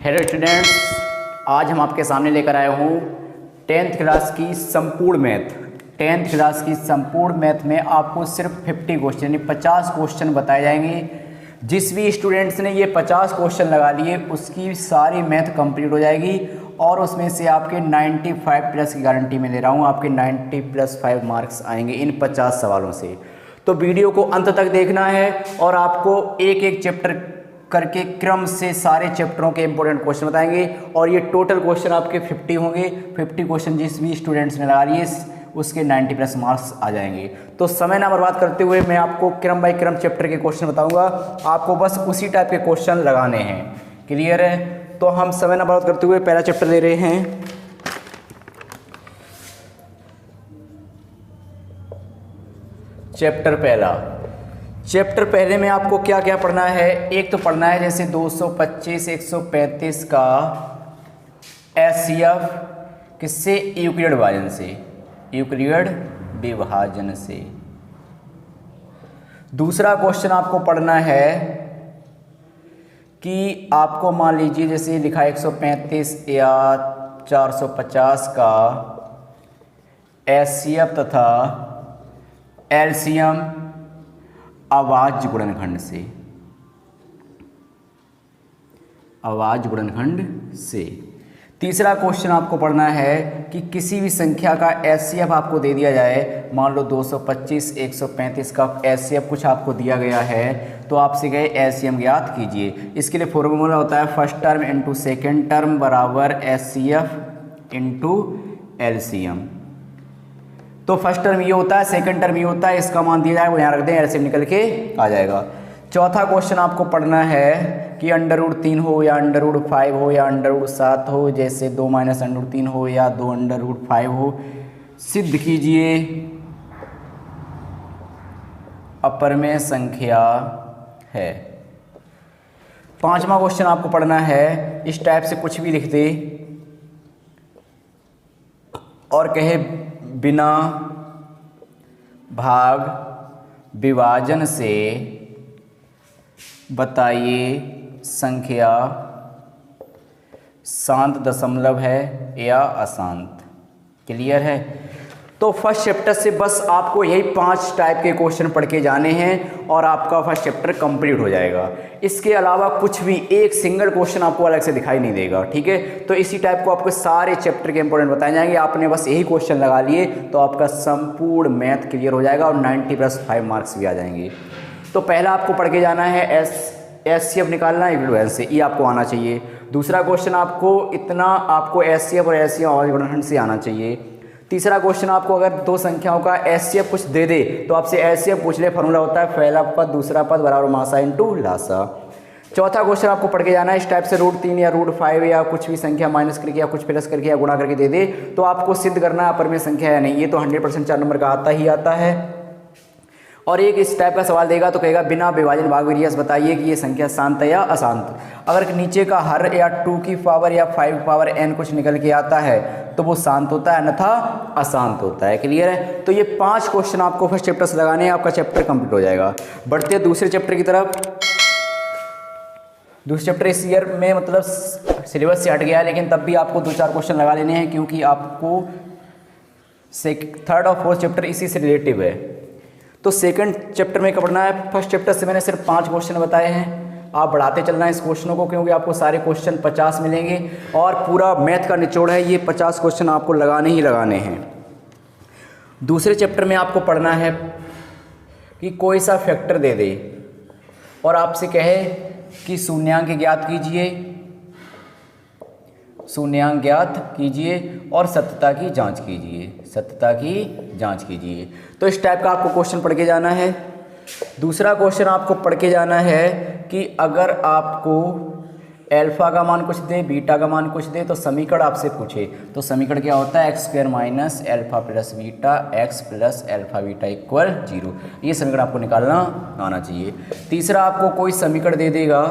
Hello students, आज हम आपके सामने लेकर आए हूँ टेंथ क्लास की संपूर्ण मैथ में आपको सिर्फ 50 क्वेश्चन यानी 50 क्वेश्चन बताए जाएंगे। जिस भी स्टूडेंट्स ने ये 50 क्वेश्चन लगा लिए उसकी सारी मैथ कंप्लीट हो जाएगी और उसमें से आपके 95 प्लस की गारंटी मैं ले रहा हूँ। आपके 90+5 मार्क्स आएंगे इन 50 सवालों से। तो वीडियो को अंत तक देखना है और आपको एक एक चैप्टर करके क्रम से सारे चैप्टरों के इंपॉर्टेंट क्वेश्चन बताएंगे और ये टोटल क्वेश्चन आपके 50 होंगे। 50 क्वेश्चन जिस भी स्टूडेंट्स ने लगा लिए उसके 90+ मार्क्स आ जाएंगे। तो समय ना बर्बाद करते हुए मैं आपको क्रम बाय क्रम चैप्टर के क्वेश्चन बताऊंगा, आपको बस उसी टाइप के क्वेश्चन लगाने हैं। क्लियर है? तो हम समय ना बर्बाद करते हुए पहला चैप्टर ले रहे हैं। चैप्टर पहले में आपको क्या क्या पढ़ना है। एक तो पढ़ना है जैसे 225 135 का एचसीएफ किससे? यूक्लिड विभाजन से। दूसरा क्वेश्चन आपको पढ़ना है कि आपको मान लीजिए जैसे लिखा है 135 या 450 का एचसीएफ तथा एलसीएम अभाज्य गुणनखंड से। तीसरा क्वेश्चन आपको पढ़ना है कि किसी भी संख्या का एचसीएफ आपको दे दिया जाए, मान लो 225 135 का एचसीएफ कुछ आपको दिया गया है तो आपसे कहे एलसीएम ज्ञात कीजिए। इसके लिए फॉर्मूला होता है first term into second term बराबर एचसीएफ इंटू एलसीएम। तो फर्स्ट टर्म ये होता है, सेकंड टर्म ये होता है, इसका मान दिया जाए वो यहाँ रख दें, एलसीएम निकल के आ जाएगा। चौथा क्वेश्चन आपको पढ़ना है कि √3 हो या √5 हो या √7 हो, जैसे 2 - √3 हो या 2 √5 हो, सिद्ध कीजिए अपरमेय संख्या है। पांचवा क्वेश्चन आपको पढ़ना है, इस टाइप से कुछ भी लिख दे और कहे बिना भाग विभाजन से बताइए संख्या शांत दशमलव है या अशांत। क्लियर है? तो फर्स्ट चैप्टर से बस आपको यही 5 टाइप के क्वेश्चन पढ़ के जाने हैं और आपका फर्स्ट चैप्टर कंप्लीट हो जाएगा। इसके अलावा कुछ भी एक सिंगल क्वेश्चन आपको अलग से दिखाई नहीं देगा। ठीक है? तो इसी टाइप को आपको सारे चैप्टर के इंपॉर्टेंट बताए जाएंगे। आपने बस यही क्वेश्चन लगा लिए तो आपका संपूर्ण मैथ क्लियर हो जाएगा और 90+5 मार्क्स भी आ जाएंगे। तो पहला आपको पढ़ के जाना है एचसीएफ निकालना है, से ये आपको आना चाहिए। दूसरा क्वेश्चन आपको एचसीएफ और एलसीएम अभाज्य गुणनखंड से आना चाहिए। तीसरा क्वेश्चन आपको अगर दो संख्याओं का एचसीएफ कुछ दे दे तो आपसे एचसीएफ पूछ ले, फॉर्मूला होता है पहला पद दूसरा पद बराबर मासा इंटू लासा। चौथा क्वेश्चन आपको पढ़ के जाना है, इस टाइप से √3 या √5 या कुछ भी संख्या माइनस करके या कुछ प्लस करके या गुणा करके दे दे तो आपको सिद्ध करना है अपरमेय संख्या या नहीं। ये तो 100% 4 नंबर का आता ही आता है। और एक इस टाइप का सवाल देगा तो कहेगा बिना विभाजन भाग विर्यास बताइए कि ये संख्या शांत है या अशांत। अगर नीचे का हर या 2 की पावर या 5 पावर n कुछ निकल के आता है तो वो शांत होता है अन्यथा अशांत होता है। क्लियर है? तो ये 5 क्वेश्चन आपको फर्स्ट चैप्टर से लगाने हैं, आपका चैप्टर कंप्लीट हो जाएगा। बढ़ते हैं दूसरे चैप्टर की तरफ। दूसरे चैप्टर इस ईयर में मतलब सिलेबस से हट गया है, लेकिन तब भी आपको 2-4 क्वेश्चन लगा लेने हैं क्योंकि आपको थर्ड और फोर्थ चैप्टर इसी से रिलेटिव है। तो सेकंड चैप्टर में पढ़ना है। फर्स्ट चैप्टर से मैंने सिर्फ 5 क्वेश्चन बताए हैं, आप बढ़ाते चलना है इस क्वेश्चनों को क्योंकि आपको सारे क्वेश्चन 50 मिलेंगे और पूरा मैथ का निचोड़ है, ये 50 क्वेश्चन आपको लगाने ही लगाने हैं। दूसरे चैप्टर में आपको पढ़ना है कि कोई सा फैक्टर दे दे और आपसे कहे कि शून्यांक ज्ञात कीजिए और सत्यता की जांच कीजिए। तो इस टाइप का आपको क्वेश्चन पढ़ के जाना है। दूसरा क्वेश्चन आपको पढ़ के जाना है कि अगर आपको अल्फा का मान कुछ दे बीटा का मान कुछ दे तो समीकरण आपसे पूछे तो समीकरण क्या होता है? x² - alpha + beta x + alpha beta = 0। ये समीकरण आपको निकालना आना चाहिए। तीसरा आपको कोई समीकरण दे देगा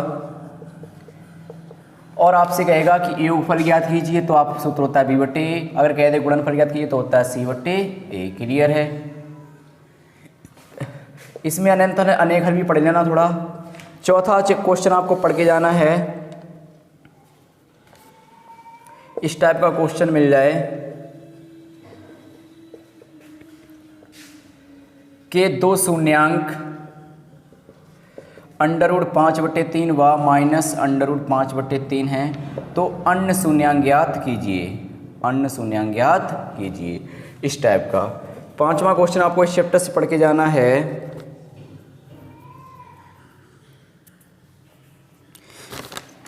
और आपसे कहेगा कि योगफल ज्ञात कीजिए तो आप सूत्र होता है b/a। अगर कह दे गुणनफल ज्ञात कीजिए तो होता है c/a। क्लियर है? इसमें अनंत अनेक हल भी पढ़ लेना थोड़ा। चौथा क्वेश्चन आपको पढ़ के जाना है इस टाइप का क्वेश्चन मिल जाए कि दो शून्यांक √5/3 व -√5/3 हैं, तो अन्य शून्यांक ज्ञात कीजिए, अन्य शून्यांक ज्ञात कीजिए। इस टाइप का 5वां क्वेश्चन आपको इस चैप्टर से पढ़ के जाना है।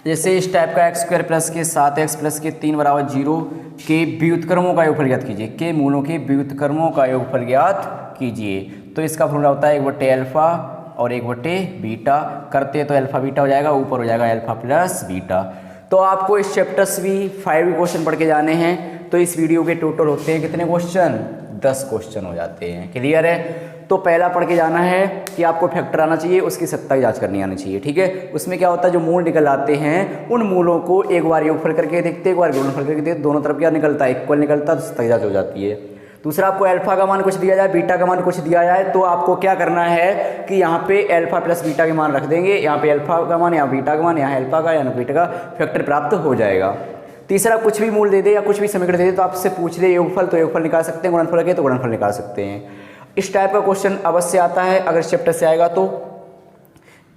जैसे इस टाइप का x² प्लस के 7x प्लस के 3 = 0 के व्युत्क्रमों का योगफल ज्ञात कीजिए, के मूलों के व्युत्क्रमों का योगफल ज्ञात कीजिए। तो इसका फॉर्मूला होता है 1/α और 1/β, करते हैं तो अल्फा बीटा हो जाएगा, ऊपर हो जाएगा अल्फा प्लस बीटा। तो आपको इस चैप्टर से भी 5 क्वेश्चन पढ़ के जाने हैं। तो इस वीडियो के टोटल होते हैं कितने क्वेश्चन? 10 क्वेश्चन हो जाते हैं। क्लियर है? तो पहला पढ़ के जाना है कि आपको फैक्टर आना चाहिए, उसकी सत्ता की जांच करनी आनी चाहिए। ठीक है, उसमें क्या होता है, जो मूल निकल आते हैं उन मूलों को एक बार योगफल करके देखते, एक बार गुणनफल करके देखते, दोनों तरफ क्या निकलता है, इक्वल निकलता है, तो सत्ता की जांच हो जाती है। दूसरा, आपको अल्फा का मान कुछ दिया जाए, बीटा का मान कुछ दिया जाए, तो आपको क्या करना है कि यहाँ पे अल्फा प्लस बीटा के मान रख देंगे, यहाँ पे अल्फा का मान, यहाँ बीटा का मान, यहाँ अल्फा का, यहाँ बीटा का, फैक्टर प्राप्त हो जाएगा। तीसरा, कुछ भी मूल दे दे या कुछ भी समीकरण दे दे तो आपसे पूछ ले योगफल, तो योगफल निकाल सकते हैं, गुणनफल के तो गुणनफल निकाल सकते हैं। इस टाइप का क्वेश्चन अवश्य आता है, अगर इस चैप्टर से आएगा तो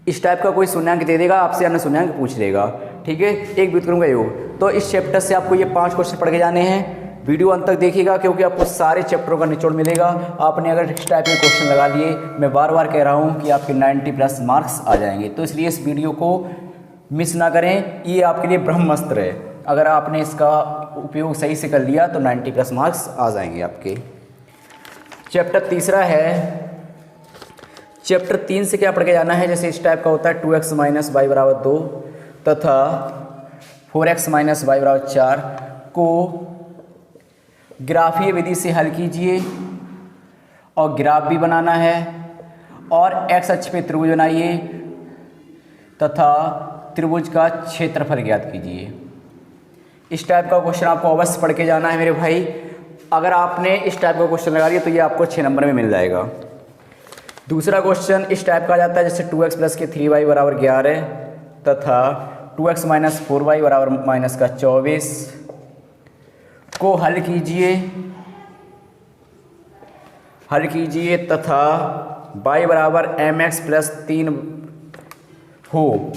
इस टाइप का कोई शून्यांक दे देगा, आपसे अन्य शून्यांक पूछ लेगा। ठीक है, एक व्युत्क्रम का योग। तो इस चैप्टर से आपको ये 5 क्वेश्चन पढ़ के जाने हैं। वीडियो अंत तक देखिएगा क्योंकि आपको सारे चैप्टरों का निचोड़ मिलेगा। आपने अगर इस टाइप के क्वेश्चन लगा लिए, मैं बार बार कह रहा हूँ कि आपके 90+ मार्क्स आ जाएंगे। तो इसलिए इस वीडियो को मिस ना करें, ये आपके लिए ब्रह्मास्त्र है। अगर आपने इसका उपयोग सही से कर लिया तो 90+ मार्क्स आ जाएंगे आपके। चैप्टर तीसरा है, चैप्टर 3 से क्या पढ़ के जाना है? जैसे इस टाइप का होता है 2x - y = 2 तथा 4x - y = 4 को ग्राफीय विधि से हल कीजिए और ग्राफ भी बनाना है और x अक्ष पे त्रिभुज बनाइए तथा त्रिभुज का क्षेत्रफल ज्ञात कीजिए। इस टाइप का क्वेश्चन आपको अवश्य पढ़ के जाना है मेरे भाई। अगर आपने इस टाइप का क्वेश्चन लगा लिया तो ये आपको 6 नंबर में मिल जाएगा। दूसरा क्वेश्चन इस टाइप का आ जाता है, जैसे 2x प्लस के 3y = 11 तथा 2x - 4y = -24 को हल कीजिए तथा y = mx + 3 हो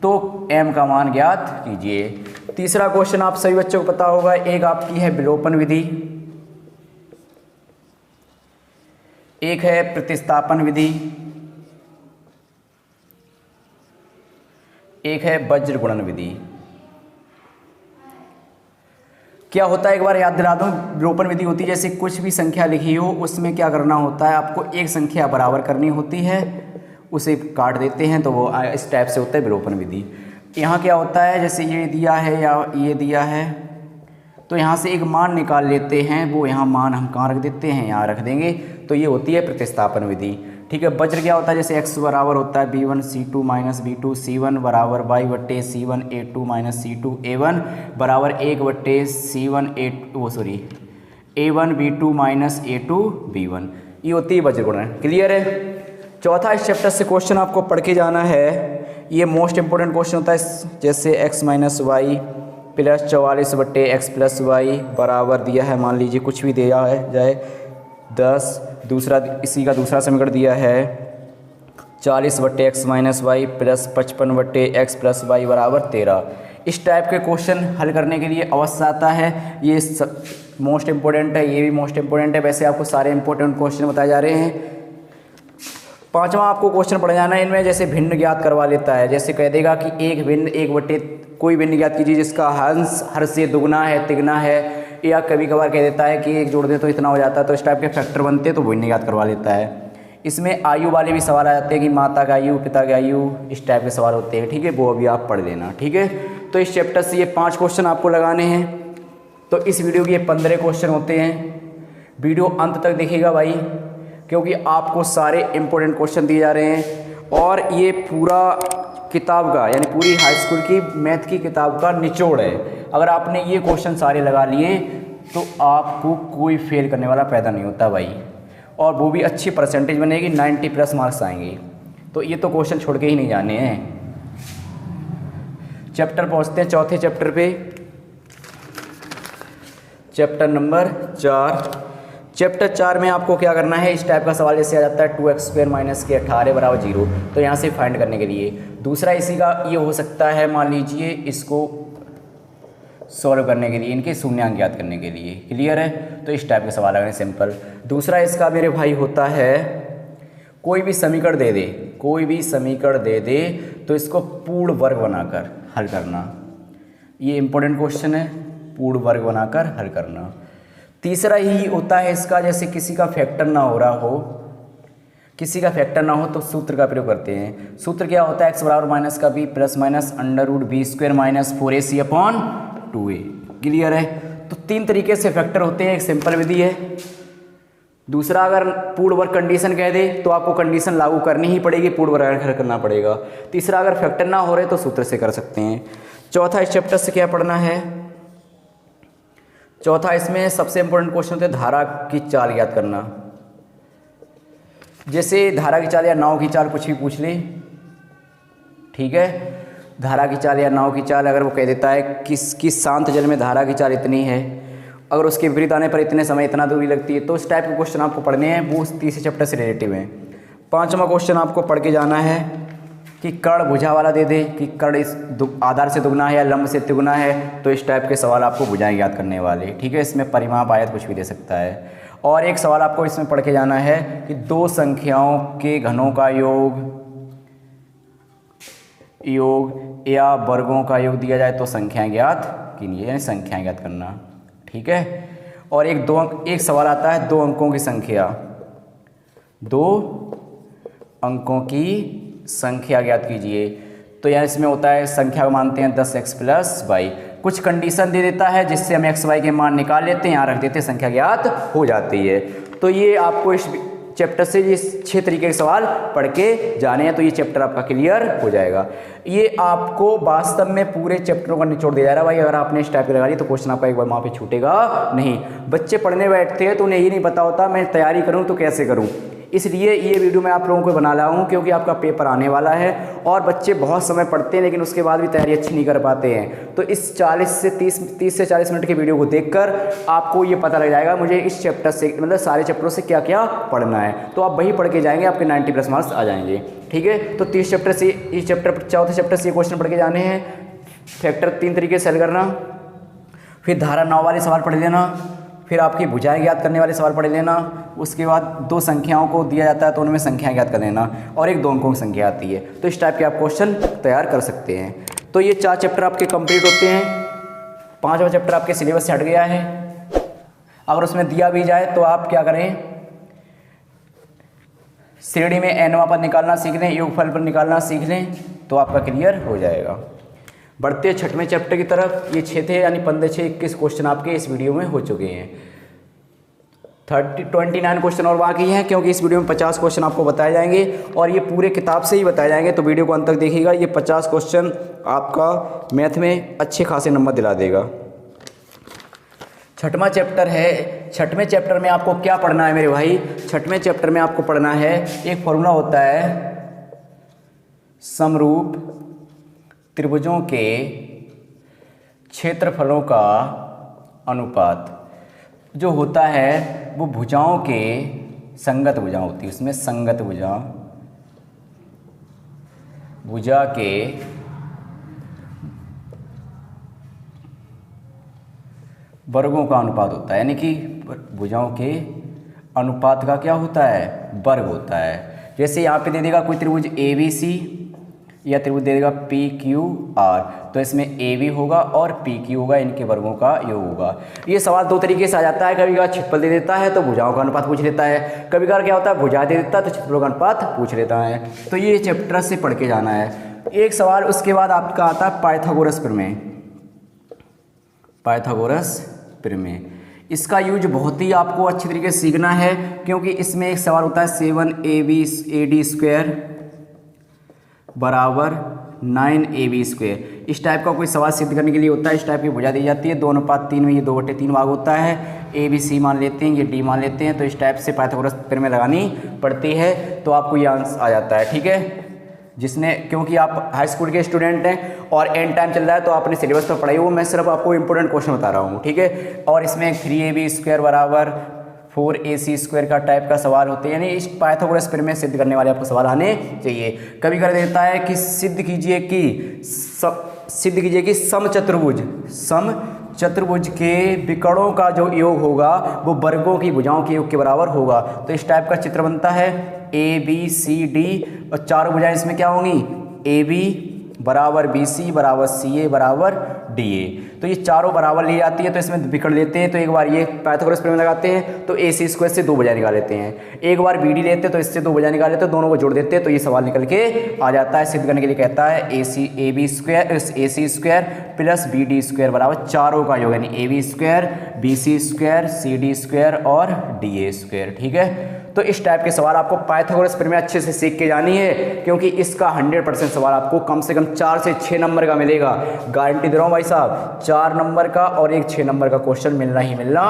तो m का मान ज्ञात कीजिए। तीसरा क्वेश्चन आप सभी बच्चों को पता होगा, एक आपकी है विलोपन विधि, एक है प्रतिस्थापन विधि, एक है वज्र गुणन विधि। क्या होता है एक बार याद दिला दूं, विलोपन विधि होती है जैसे कुछ भी संख्या लिखी हो उसमें क्या करना होता है, आपको एक संख्या बराबर करनी होती है, उसे काट देते हैं तो वो इस टाइप से होता है विलोपन विधि। यहाँ क्या होता है, जैसे ये दिया है या ये दिया है तो यहाँ से एक मान निकाल लेते हैं, वो यहाँ मान हम कहाँ रख देते हैं, यहाँ रख देंगे, तो ये होती है प्रतिस्थापन विधि। ठीक है, वज्र क्या होता है, जैसे x बराबर होता है b1 c2 - b2 c1 बराबर y/c1 a2 - c2 a1 बराबर 1/c1 a1 b2 - a2 b1, ये होती है वज्र गुणन। क्लियर है? चौथा इस चैप्टर से क्वेश्चन आपको पढ़ के जाना है, ये मोस्ट इंपॉर्टेंट क्वेश्चन होता है, जैसे x - y + 44/x + y बराबर दिया है, मान लीजिए कुछ भी दिया है जाए 10, दूसरा इसी का दूसरा समीकरण दिया है 40/x - y + 55/x + y बराबर 13। इस टाइप के क्वेश्चन हल करने के लिए अवश्य आता है, ये मोस्ट इंपॉर्टेंट है, ये भी मोस्ट इंपॉर्टेंट है। वैसे आपको सारे इंपॉर्टेंट क्वेश्चन बताए जा रहे हैं। पांचवा आपको क्वेश्चन पढ़ जाना है इनमें, जैसे भिन्न ज्ञात करवा लेता है, जैसे कह देगा कि एक भिन्न 1/, कोई भिन्न ज्ञात कीजिए जिसका हंस हर से दुगना है तिगना है, या कभी कभार कह देता है कि एक जोड़ दे तो इतना हो जाता है, तो इस टाइप के फैक्टर बनते हैं तो भिन्न ज्ञात करवा लेता है। इसमें आयु वाले भी सवाल आ जाते हैं कि माता का आयु, पिता का आयु, इस टाइप के सवाल होते हैं। ठीक है, वो अभी आप पढ़ लेना। ठीक है, तो इस चैप्टर से ये 5 क्वेश्चन आपको लगाने हैं। तो इस वीडियो के ये 15 क्वेश्चन होते हैं। वीडियो अंत तक देखिएगा भाई, क्योंकि आपको सारे इंपॉर्टेंट क्वेश्चन दिए जा रहे हैं और ये पूरा किताब का यानी पूरी हाई स्कूल की मैथ की किताब का निचोड़ है। अगर आपने ये क्वेश्चन सारे लगा लिए तो आपको कोई फेल करने वाला पैदा नहीं होता भाई, और वो भी अच्छी परसेंटेज बनेगी, 90+ मार्क्स आएंगे। तो ये तो क्वेश्चन छोड़ के ही नहीं जाने हैं। चैप्टर पहुँचते हैं चौथे चैप्टर पे। Chapter number 4। चैप्टर 4 में आपको क्या करना है, इस टाइप का सवाल जैसे आ जाता है 2x² माइनस के 18 बराबर 0, तो यहाँ से फाइंड करने के लिए। दूसरा इसी का ये हो सकता है, मान लीजिए इसको सॉल्व करने के लिए, इनके शून्यांक ज्ञात करने के लिए। क्लियर है? तो इस टाइप के सवाल आ गए सिंपल। दूसरा इसका मेरे भाई होता है, कोई भी समीकरण दे दे, कोई भी समीकरण दे दे तो इसको पूर्ण वर्ग बनाकर हल करना। ये इंपॉर्टेंट क्वेश्चन है, पूर्ण वर्ग बनाकर हल करना। तीसरा ही होता है इसका, जैसे किसी का फैक्टर ना हो रहा हो, किसी का फैक्टर ना हो तो सूत्र का प्रयोग करते हैं। सूत्र क्या होता है, x बराबर माइनस का b plus minus under root b square minus 4ac upon 2a। Clear है? तो 3 तरीके से फैक्टर होते हैं, एक सिंपल विधि है। दूसरा, अगर पूर्ण वर्ग कंडीशन कह दे तो आपको कंडीशन लागू करनी ही पड़ेगी, पूर्ण वर्ग हल करना पड़ेगा। तीसरा, अगर फैक्टर ना हो रहे तो सूत्र से कर सकते हैं। चौथा, इस चैप्टर से क्या पढ़ना है, चौथा इसमें सबसे इंपॉर्टेंट क्वेश्चन होता है धारा की चाल ज्ञात करना। जैसे धारा की चाल या नाव की चाल कुछ भी पूछ ले, ठीक है, धारा की चाल या नाव की चाल अगर वो कह देता है किस शांत जल में धारा की चाल इतनी है, अगर उसके विपरीत आने पर इतने समय इतना दूरी लगती है, तो इस टाइप के क्वेश्चन आपको पढ़ने हैं, वो तीसरे चैप्टर से रिलेटिव हैं। पांचवा क्वेश्चन आपको पढ़ के जाना है कि कर्ण भुजा वाला दे दे कि कर्ण इस आधार से दुगना है या लंब से तिगुना है, तो इस टाइप के सवाल आपको भुजाएं ज्ञात करने वाले। ठीक है, इसमें परिमाप आयत कुछ भी दे सकता है। और एक सवाल आपको इसमें पढ़ के जाना है कि दो संख्याओं के घनों का योग या वर्गों का योग दिया जाए तो संख्याएं ज्ञात कीजिए, यानी संख्याएं ज्ञात करना। ठीक है, और एक सवाल आता है 2 अंकों की संख्या, 2 अंकों की संख्या ज्ञात कीजिए। तो यहाँ इसमें होता है संख्या को मानते हैं 10x प्लस वाई, कुछ कंडीशन दे देता है जिससे हम x y के मान निकाल लेते हैं, यहाँ रख देते हैं, संख्या ज्ञात हो जाती है। तो ये आपको इस चैप्टर से ये 6 तरीके के सवाल पढ़ के जाने हैं, तो ये चैप्टर आपका क्लियर हो जाएगा। ये आपको वास्तव में पूरे चैप्टरों का निचोड़ दिया जा रहा है भाई। अगर आपने इस टाइप की लगा ली तो क्वेश्चन आपका एक बार वहाँ पे छूटेगा नहीं। बच्चे पढ़ने बैठते हैं तो उन्हें ये नहीं पता होता मैं तैयारी करूँ तो कैसे करूँ, इसलिए ये वीडियो मैं आप लोगों को बना रहा हूँ क्योंकि आपका पेपर आने वाला है और बच्चे बहुत समय पढ़ते हैं लेकिन उसके बाद भी तैयारी अच्छी नहीं कर पाते हैं। तो इस 30 से 40 मिनट की वीडियो को देखकर आपको ये पता लग जाएगा मुझे इस चैप्टर से, मतलब सारे चैप्टरों से क्या क्या पढ़ना है, तो आप वही पढ़ के जाएंगे, आपके 90+ मार्क्स आ जाएंगे। ठीक है, तो 30 चैप्टर से इस चौथे चैप्टर से ये क्वेश्चन पढ़ के जाने हैं। फैक्टर 3 तरीके से हल करना, फिर धारा 9 वाले सवाल पढ़ लेना, फिर आपकी भुजाएं ज्ञात करने वाले सवाल पढ़ लेना, उसके बाद 2 संख्याओं को दिया जाता है तो उनमें संख्याएं ज्ञात कर लेना, और एक 2 अंकों की संख्या आती है। तो इस टाइप के आप क्वेश्चन तैयार कर सकते हैं। तो ये 4 चैप्टर आपके कंप्लीट होते हैं। 5वां चैप्टर आपके सिलेबस से हट गया है। अगर उसमें दिया भी जाए तो आप क्या करें, श्रेणी में n पद निकालना सीख लें, योगफल पर निकालना सीख लें, तो आपका क्लियर हो जाएगा। बढ़ते 6वें चैप्टर की तरफ। ये 6 थे, यानी 15 6 21 क्वेश्चन आपके इस वीडियो में हो चुके हैं। 29 क्वेश्चन और बाकी हैं, क्योंकि इस वीडियो में 50 क्वेश्चन आपको बताए जाएंगे और ये पूरे किताब से ही बताए जाएंगे, तो वीडियो को अंत तक देखिएगा। ये 50 क्वेश्चन आपका मैथ में अच्छे खासे नंबर दिला देगा। 6वां चैप्टर है। 6वें चैप्टर में आपको क्या पढ़ना है मेरे भाई, 6वें चैप्टर में आपको पढ़ना है, एक फॉर्मूला होता है समरूप त्रिभुजों के क्षेत्रफलों का अनुपात जो होता है वो भुजाओं के संगत भुजा होती है, उसमें संगत भुजा के वर्गों का अनुपात होता है, यानी कि भुजाओं के अनुपात का क्या होता है, वर्ग होता है। जैसे यहाँ पे दे देगा कोई त्रिभुज ABC या त्रिभुज दे देगा PQR, तो इसमें AB होगा और PQ होगा, इनके वर्गों का योग होगा। ये सवाल 2 तरीके से आ जाता है, कभी कभार क्षेत्रफल दे देता है तो भुजाओं का अनुपात पूछ लेता है, कभी कभार क्या होता है भुजा दे देता है तो क्षेत्रफल का अनुपात पूछ लेता है। तो ये चैप्टर से पढ़ के जाना है। एक सवाल उसके बाद आपका आता है पाइथागोरस प्रमेय। पाइथागोरस प्रमेय, इसका यूज बहुत ही आपको अच्छी तरीके से सीखना है, क्योंकि इसमें एक सवाल होता है 7AD² बराबर 9AB²। इस टाइप का कोई सवाल सिद्ध करने के लिए होता है, इस टाइप की भुजा दी जाती है 2:3 में, ये 2/3 भाग होता है, ABC मान लेते हैं, ये D मान लेते हैं, तो इस टाइप से पाइथागोरस प्रमेय लगानी पड़ती है, तो आपको ये आंसर आ जाता है। ठीक है, जिसने, क्योंकि आप हाई स्कूल के स्टूडेंट हैं और एंड टाइम चल रहा है तो आपने सिलेबस तो पढ़ाई हो, मैं सिर्फ आपको इंपॉर्टेंट क्वेश्चन बता रहा हूँ, ठीक है। और इसमें 3ab² बराबर 4ac² का टाइप का सवाल होते हैं, यानी इस पाइथागोरस प्रमेय सिद्ध करने वाले आपको सवाल आने चाहिए। कभी कर देता है कि सिद्ध कीजिए कि समचतुर्भुज के विकर्णों का जो योग होगा वो वर्गों की भुजाओं के योग के बराबर होगा। तो इस टाइप का चित्र बनता है ABCD और चारों भुजाएं इसमें क्या होंगी, AB बराबर BC बराबर CA बराबर DA। तो ये चारों बराबर ली जाती है तो इसमें विकर्ण लेते हैं, तो एक बार ये पाइथागोरस प्रमेय लगाते हैं तो AC² से 2 भुजाएं निकाल लेते हैं, एक बार BD लेते हैं तो इससे 2 भुजाएं निकाल लेते हैं, दोनों को जोड़ देते हैं तो ये सवाल निकल के आ जाता है। सिद्ध करने के लिए कहता है AC² प्लस BD² बराबर चारों का योग, यानी AB², BC², CD² और DA², ठीक है। तो इस टाइप के सवाल आपको पाइथागोरस प्रमेय अच्छे से सीख के जानी है, क्योंकि इसका 100% सवाल आपको कम से कम 4 से 6 नंबर का मिलेगा, गारंटी दे रहा हूँ भाई साहब। 4 नंबर का और एक 6 नंबर का क्वेश्चन मिलना ही मिलना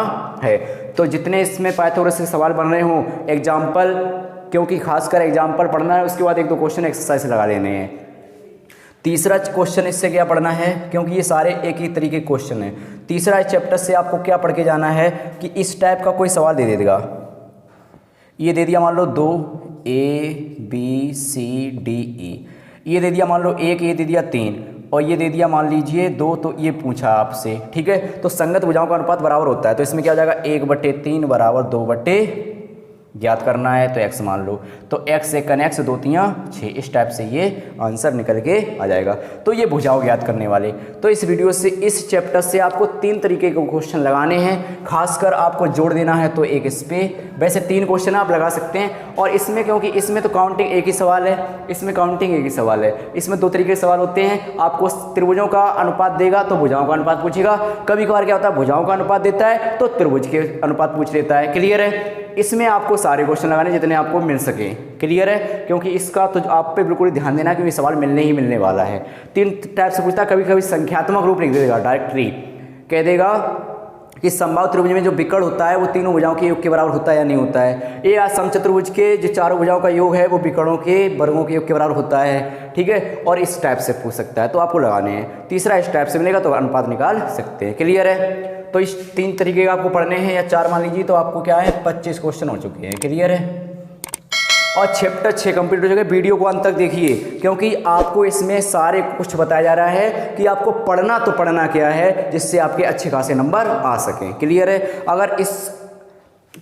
है। तो जितने इसमें पाइथागोरस के सवाल बन रहे हों, एग्जाम्पल, क्योंकि खासकर एग्जाम्पल पढ़ना है, उसके बाद 1-2 क्वेश्चन एक्सरसाइज लगा लेने हैं। तीसरा क्वेश्चन इससे क्या पढ़ना है, क्योंकि ये सारे एक ही तरीके के क्वेश्चन हैं। तीसरा इस चैप्टर से आपको क्या पढ़ के जाना है कि इस टाइप का कोई सवाल दे देगा, ये दे दिया मान लो 2 ABCDE, ये दे दिया मान लो 1, ये दे दिया 3 और ये दे दिया मान लीजिए 2, तो ये पूछा आपसे, ठीक है। तो संगत भुजाओं का अनुपात बराबर होता है, तो इसमें क्या हो जाएगा 1/3 बराबर 2/, ज्ञात करना है तो x मान लो, तो x 1 x 2 3 6, इस टाइप से ये आंसर निकल के आ जाएगा। तो ये भुजाओं ज्ञात करने वाले। तो इस वीडियो से, इस चैप्टर से आपको 3 तरीके के क्वेश्चन लगाने हैं, खासकर आपको जोड़ देना है तो एक इस पे, वैसे 3 क्वेश्चन आप लगा सकते हैं। और इसमें क्योंकि इसमें तो काउंटिंग एक ही सवाल है, इसमें काउंटिंग एक ही सवाल है, इसमें 2 तरीके के सवाल होते हैं। आपको त्रिभुजों का अनुपात देगा तो भुजाओं का अनुपात पूछेगा, कभी कभार क्या होता है भुजाओं का अनुपात देता है तो त्रिभुज के अनुपात पूछ लेता है। क्लियर है। इसमें आपको सारे क्वेश्चन लगाने जितने आपको मिल सके, क्लियर है। क्योंकि इसका तो आप पे बिल्कुल ध्यान देना क्योंकि सवाल मिलने ही मिलने वाला है। 3 टाइप से पूछता है, कभी कभी संख्यात्मक रूप लिख देगा, डायरेक्टली कह देगा कि समबाहु त्रिभुज में जो विकर्ण होता है वो तीनों भुजाओं के योग के बराबर होता है या नहीं होता है। ये समचतुर्भुज के जो चारों भुजाओं का योग है वो विकर्णों के वर्गों के योग के बराबर होता है, ठीक है। और इस टाइप से पूछ सकता है तो आपको लगाने हैं। तीसरा इस टाइप से मिलेगा तो अनुपात निकाल सकते हैं, क्लियर है। तो इस 3 तरीके का आपको पढ़ने हैं या 4 मान लीजिए, तो आपको क्या है 25 क्वेश्चन हो चुके हैं, क्लियर है। और चैप्टर 6 कंप्लीट हो चुका है। वीडियो को अंत तक देखिए, क्योंकि आपको इसमें सारे कुछ बताया जा रहा है कि आपको पढ़ना तो पढ़ना क्या है जिससे आपके अच्छे खासे नंबर आ सकें, क्लियर है। अगर इस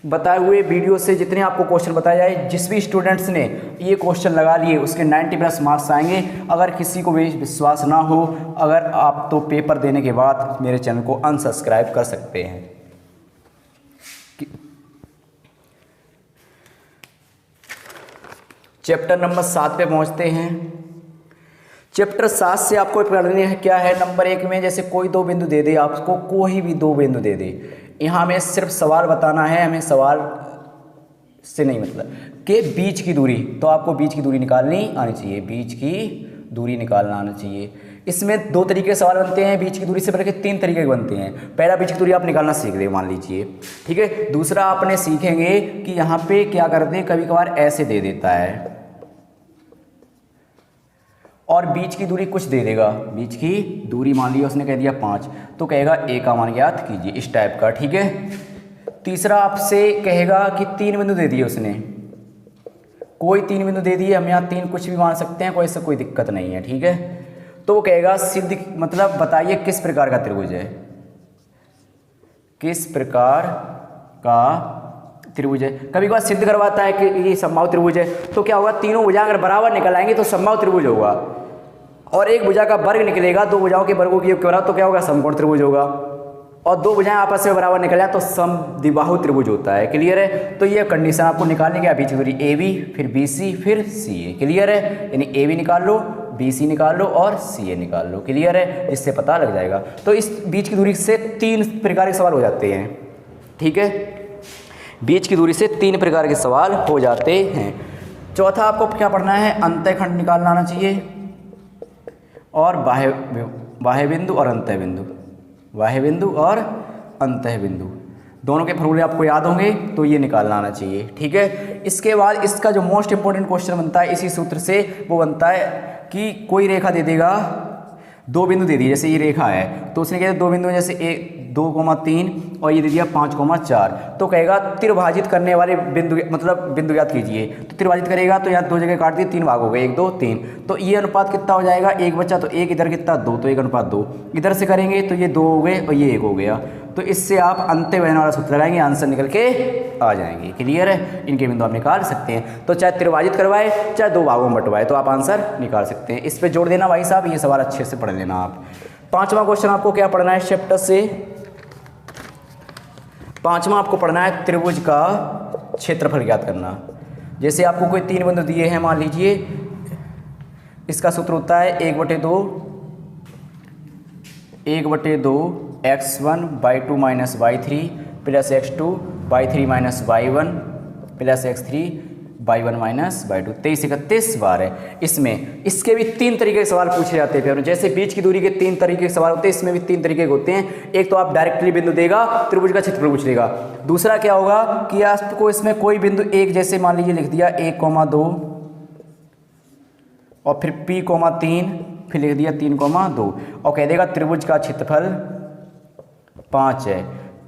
बताए हुए वीडियो से जितने आपको क्वेश्चन बताए जाए, जिस भी स्टूडेंट्स ने ये क्वेश्चन लगा लिए उसके 90+ मार्क्स आएंगे। अगर किसी को भी विश्वास ना हो, अगर आप तो पेपर देने के बाद मेरे चैनल को अनसब्सक्राइब कर सकते हैं। चैप्टर नंबर 7 पे पहुंचते हैं। चैप्टर 7 से आपको पढ़ने है क्या है, नंबर 1 में जैसे कोई 2 बिंदु दे दे, आपको कोई भी 2 बिंदु दे दे, यहाँ हमें सिर्फ सवाल बताना है, हमें सवाल से नहीं मतलब कि बीच की दूरी, तो आपको बीच की दूरी निकालनी आनी चाहिए, बीच की दूरी निकालना आना चाहिए। इसमें 2 तरीके के सवाल बनते हैं, बीच की दूरी से बल्कि 3 तरीके के बनते हैं। पहला बीच की दूरी आप निकालना सीख ले मान लीजिए, ठीक है। दूसरा आपने सीखेंगे कि यहाँ पे क्या करते हैं, कभी कभार ऐसे दे देता है और बीच की दूरी कुछ दे देगा, बीच की दूरी मान लिया उसने कह दिया 5, तो कहेगा a का मान ज्ञात कीजिए, इस टाइप का, ठीक है। तीसरा आपसे कहेगा कि 3 बिंदु दे दिए उसने, कोई 3 बिंदु दे दिए, हम यहाँ 3 कुछ भी मान सकते हैं, कोई इससे कोई दिक्कत नहीं है, ठीक है। तो वो कहेगा सिद्ध, मतलब बताइए किस प्रकार का त्रिभुज है, किस प्रकार का त्रिभुज है। कभी कभार सिद्ध करवाता है कि ये समबाहु त्रिभुज है, तो क्या होगा, तीनों भुजा अगर बराबर निकल आएंगे तो समबाहु त्रिभुज होगा, और एक भुजा का वर्ग निकलेगा, 2 भुजाओं के वर्गों के योग के बराबर, तो क्या होगा, समकोण त्रिभुज होगा। और 2 भुजाएं आपस में बराबर निकल जाए तो समद्विबाहु त्रिभुज होता है, क्लियर है। तो ये कंडीशन आपको निकालने की, बीच की दूरी AB, फिर BC, फिर CA, क्लियर है। यानी AB निकाल लो, BC निकाल लो और CA निकाल लो, क्लियर है, इससे पता लग जाएगा। तो इस बीच की दूरी से 3 प्रकार के सवाल हो जाते हैं, ठीक है। बीच की दूरी से 3 प्रकार के सवाल हो जाते हैं। चौथा आपको क्या पढ़ना है, अंतःखंड निकालना आना चाहिए, और बाह्य बिंदु और अंतः बिंदु, बाह्य बिंदु और अंतः बिंदु। दोनों के फॉर्मूले आपको याद होंगे तो ये निकालना आना चाहिए। ठीक है, इसके बाद इसका जो मोस्ट इंपॉर्टेंट क्वेश्चन बनता है इसी सूत्र से, वो बनता है कि कोई रेखा दे देगा, दो बिंदु दे दिए, जैसे ये रेखा है तो उसने कहा दो बिंदु जैसे 2,3 और ये दे दिया 5,4, तो कहेगा त्रिभाजित करने वाले बिंदु मतलब बिंदु याद कीजिए। तो त्रिभाजित करेगा तो यहाँ दो जगह काट दिए, 3 भाग हो गए, 1 2 3, तो ये अनुपात कितना हो जाएगा, 1 बचा तो 1, इधर कितना 2, तो 1 अनुपात 2, इधर से करेंगे तो ये 2 हो गए और ये 1 हो गया। तो इससे आप अंत्य बहन वाला सूत्र लगाएंगे, आंसर निकल के आ जाएंगे। क्लियर है, इनके बिंदु आप निकाल सकते हैं। तो चाहे त्रिभाजित करवाए चाहे दो भागों में बंटवाए तो आप आंसर निकाल सकते हैं। इस पे जोड़ देना भाई साहब, ये सवाल अच्छे से पढ़ लेना आप। पांचवा क्वेश्चन आपको क्या पढ़ना है चैप्टर से, पांचवा आपको पढ़ना है त्रिभुज का क्षेत्रफल ज्ञात करना। जैसे आपको कोई 3 बिंदु दिए हैं, मान लीजिए इसका सूत्र होता है 1/2 x1/2 - y3 plus x2/3 - y1 plus x3/1 - y2। 23 बार है इसमें। इसके भी 3 तरीके के सवाल पूछे जाते हैं। जैसे बीच की दूरी के 3 तरीके के सवाल होते हैं, इसमें भी 3 तरीके के होते हैं। एक तो आप डायरेक्टली बिंदु देगा, त्रिभुज का क्षेत्रफल पूछ लेगा। दूसरा क्या होगा कि आपको इसमें कोई बिंदु एक, जैसे मान लीजिए लिख दिया 1,2 और फिर P,3 फिर लिख दिया 3,2 और कह देगा त्रिभुज का क्षेत्रफल 5 है,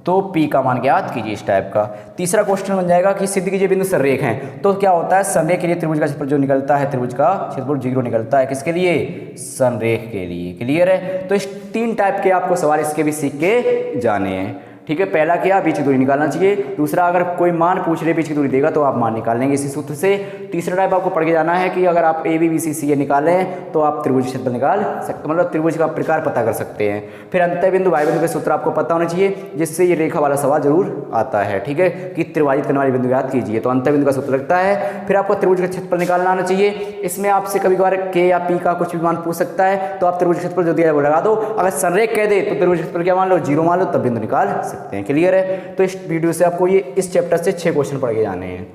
तो P का मान ज्ञात कीजिए, इस टाइप का। तीसरा क्वेश्चन बन जाएगा कि सिद्ध कीजिए बिंदु संरेख हैं। तो क्या होता है, संरेख के लिए त्रिभुज का क्षेत्रफल जो निकलता है, त्रिभुज का क्षेत्रफल 0 निकलता है, किसके लिए, संरेख के लिए। क्लियर है, तो इस 3 टाइप के आपको सवाल इसके भी सीख के जाने हैं। ठीक है, पहला क्या, बीच की दूरी निकालना चाहिए। दूसरा, अगर कोई मान पूछ रहे बीच की दूरी देगा तो आप मान निकाल लेंगे इसी सूत्र से। तीसरा टाइप आपको पढ़ के जाना है कि अगर आप ABBCCA निकालें तो आप त्रिभुज क्षेत्रफल निकाल सकते, मतलब त्रिभुज का प्रकार पता कर सकते हैं। फिर अंतः बिंदु वाय बिंदु के सूत्र आपको पता होना चाहिए, जिससे ये रेखा वाला सवाल जरूर आता है। ठीक है, कि त्रिभाजित करने वाले बिंदु याद कीजिए, तो अंतः बिंदु का सूत्र लगता है। फिर आपको त्रिभुज का क्षेत्रफल निकालना आना चाहिए। इसमें आपसे कभी कभार K या P का कुछ भी मान पूछ सकता है, तो आप त्रिभुज क्षेत्रफल जो दिया है वो लगा दो। अगर संरेख कह दे तो त्रिभुज क्षेत्रफल क्या मान लो, 0 मान लो, तब बिंदु निकाल सकते हैं। क्लियर है, तो इस वीडियो से आपको ये इस चैप्टर से 6 क्वेश्चन पढ़ के जाने हैं।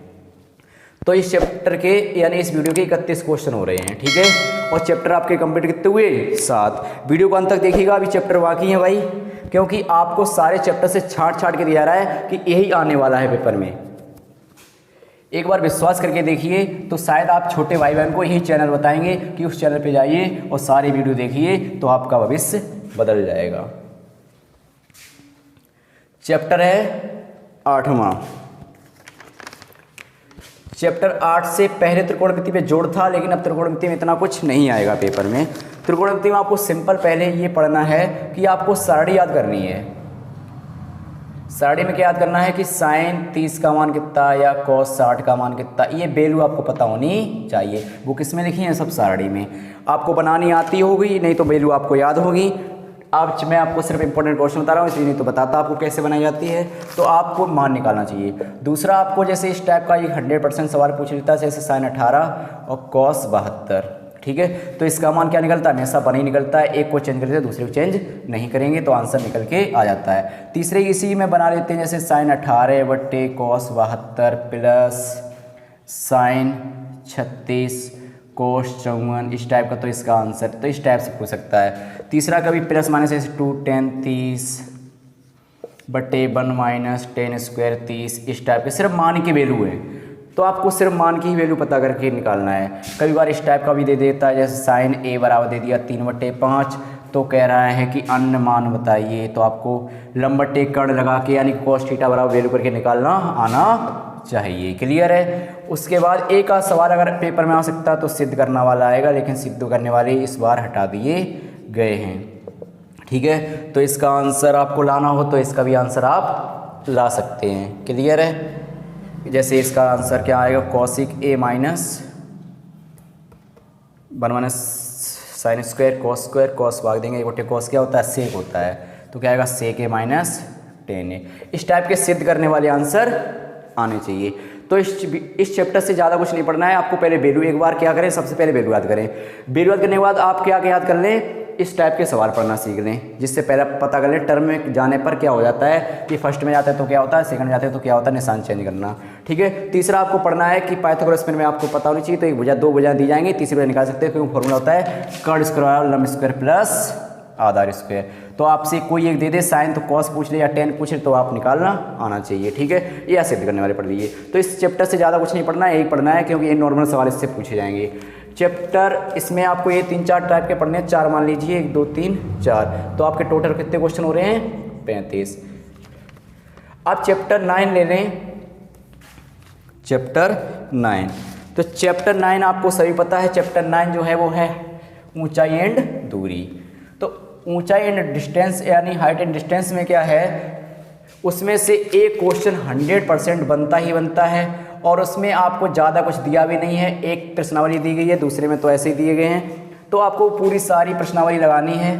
तो इस चैप्टर के यानी इस वीडियो के 31 क्वेश्चन हो रहे हैं। ठीक है, और चैप्टर आपके कंप्लीट कितने हुए, 7। वीडियो को अंत तक देखिएगा, अभी चैप्टर बाकी है भाई, क्योंकि आपको सारे चैप्टर से छाट के दिया रहा है कि यही आने वाला है पेपर में। एक बार विश्वास करके देखिए, तो शायद आप छोटे भाई बहन को यही चैनल बताएंगे कि उस चैनल पे जाइए और सारी वीडियो देखिए, तो आपका भविष्य बदल जाएगा। चैप्टर है 8वां। चैप्टर 8 से पहले त्रिकोणमिति पे जोड़ था, लेकिन अब त्रिकोणमिति में इतना कुछ नहीं आएगा पेपर में। त्रिकोणमिति में आपको सिंपल पहले ये पढ़ना है कि आपको सारणी याद करनी है। सारणी में क्या याद करना है कि साइन 30 का मान कितना या कॉस 60 का मान कितना, ये वैल्यू आपको पता होनी चाहिए। वो किस में लिखी है, सब सारणी में। आपको बनानी आती होगी, नहीं तो वैल्यू आपको याद होगी। आज मैं आपको सिर्फ इंपॉर्टेंट क्वेश्चन बता रहा हूँ, इसलिए नहीं तो बताता आपको कैसे बनाई जाती है। तो आपको मान निकालना चाहिए। दूसरा, आपको जैसे इस टाइप का 100% सवाल पूछ लेता है, जैसे साइन 18 और कॉस 72। ठीक है, तो इसका मान क्या निकलता है, हमेशा बना ही निकलता है। एक को चेंज करते हैं, दूसरे को चेंज नहीं करेंगे, तो आंसर निकल के आ जाता है। तीसरे इसी में बना लेते हैं, जैसे साइन 18 बट्टे कॉस 72 प्लस साइन 36 कोस 54, इस टाइप का। तो इसका आंसर तो इस टाइप से पूछ सकता है। तीसरा कभी प्लस माइनस ऐसे 2 10 30 बटे 1 माइनस 10 स्क्वायर 30, इस टाइप के सिर्फ मान की वैल्यू है, तो आपको सिर्फ मान की ही वैल्यू पता करके निकालना है। कभी बार इस टाइप का भी दे देता है, जैसे साइन A बराबर दे दिया 3/5, तो कह रहा है कि अन्य मान बताइए, तो आपको लंबटे कर्ण लगा के यानी cos थीटा बराबर वैल्यू करके निकालना आना चाहिए। क्लियर है। उसके बाद एक का सवाल अगर पेपर में आ सकता तो सिद्ध करना वाला आएगा, लेकिन सिद्ध करने वाले इस बार हटा दिए गए हैं। ठीक है, तो इसका आंसर आपको लाना हो तो इसका भी आंसर आप ला सकते हैं। क्लियर है। जैसे इसका आंसर क्या आएगा, cosec A minus 1 minus sine square cos square, cos भाग देंगे, एक कॉस क्या होता है, सेक होता है, तो क्या आएगा सेक A माइनस 10A। इस टाइप के सिद्ध करने वाले आंसर आने चाहिए। तो इस चैप्टर से ज़्यादा कुछ नहीं पढ़ना है आपको। पहले वैल्यू एक बार क्या करें, सबसे पहले वैल्यू याद करें। वैल्यू याद करने के बाद आप क्या याद कर लें, इस टाइप के सवाल पढ़ना सीख लें, जिससे पहले पता कर लें टर्म में जाने पर क्या हो जाता है कि फर्स्ट में जाता है तो क्या होता है, सेकंड में जाते हैं तो क्या होता है, निशान चेंज करना। ठीक है। तीसरा आपको पढ़ना है कि पाइथागोरस में आपको पता होनी चाहिए, तो एक भुजा 2 भुजा दी जाएंगी, तीसरी भुजा निकाल सकते हैं, क्योंकि फॉर्मूला होता है कर्ड स्क्वायर लंब स्क्वायर प्लस आधा स्क्वायर। तो आपसे कोई एक दे दे साइन, तो कॉस पूछ ले या टेन पूछ ले, तो आप निकालना आना चाहिए, ठीक है। ये ऐसे सिद्ध करने वाले पढ़ लीजिए। तो इस चैप्टर से ज़्यादा कुछ नहीं पढ़ना है, यही पढ़ना है, क्योंकि ये नॉर्मल सवाल इससे पूछे जाएंगे। चैप्टर इसमें आपको ये 3-4 टाइप के पढ़ने हैं, 4 मान लीजिए, 1 2 3 4, तो आपके टोटल कितने क्वेश्चन हो रहे हैं? 35। अब चैप्टर 9 ले लें, चैप्टर 9। तो चैप्टर 9 आपको सभी पता है, चैप्टर 9 जो है वो है ऊंचाई एंड दूरी। तो ऊंचाई एंड डिस्टेंस यानी हाइट एंड डिस्टेंस में क्या है, उसमें से एक क्वेश्चन 100% बनता ही बनता है, और उसमें आपको ज़्यादा कुछ दिया भी नहीं है। एक प्रश्नावली दी गई है, दूसरे में तो ऐसे ही दिए गए हैं, तो आपको पूरी सारी प्रश्नावली लगानी है,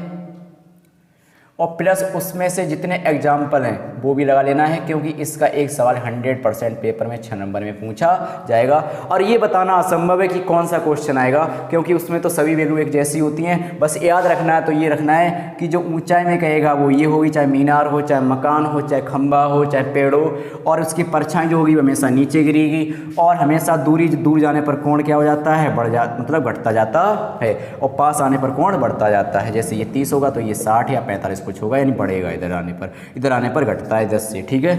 और प्लस उसमें से जितने एग्जाम्पल हैं वो भी लगा लेना है, क्योंकि इसका एक सवाल 100% पेपर में 6 नंबर में पूछा जाएगा। और ये बताना असंभव है कि कौन सा क्वेश्चन आएगा, क्योंकि उसमें तो सभी वैल्यू एक जैसी होती हैं। बस याद रखना है, तो ये रखना है कि जो ऊंचाई में कहेगा वो ये होगी, चाहे मीनार हो, चाहे मकान हो, चाहे खंबा हो, चाहे पेड़ हो, और उसकी परछाई जो होगी वो हमेशा नीचे गिरेगी। और हमेशा दूर जाने पर कोण क्या हो जाता है, मतलब घटता जाता है, और पास आने पर कोण बढ़ता जाता है। जैसे ये 30 होगा तो ये 60 या 45 कुछ होगा, यानी बढ़ेगा इधर आने पर घटता है 10 से, ठीक है।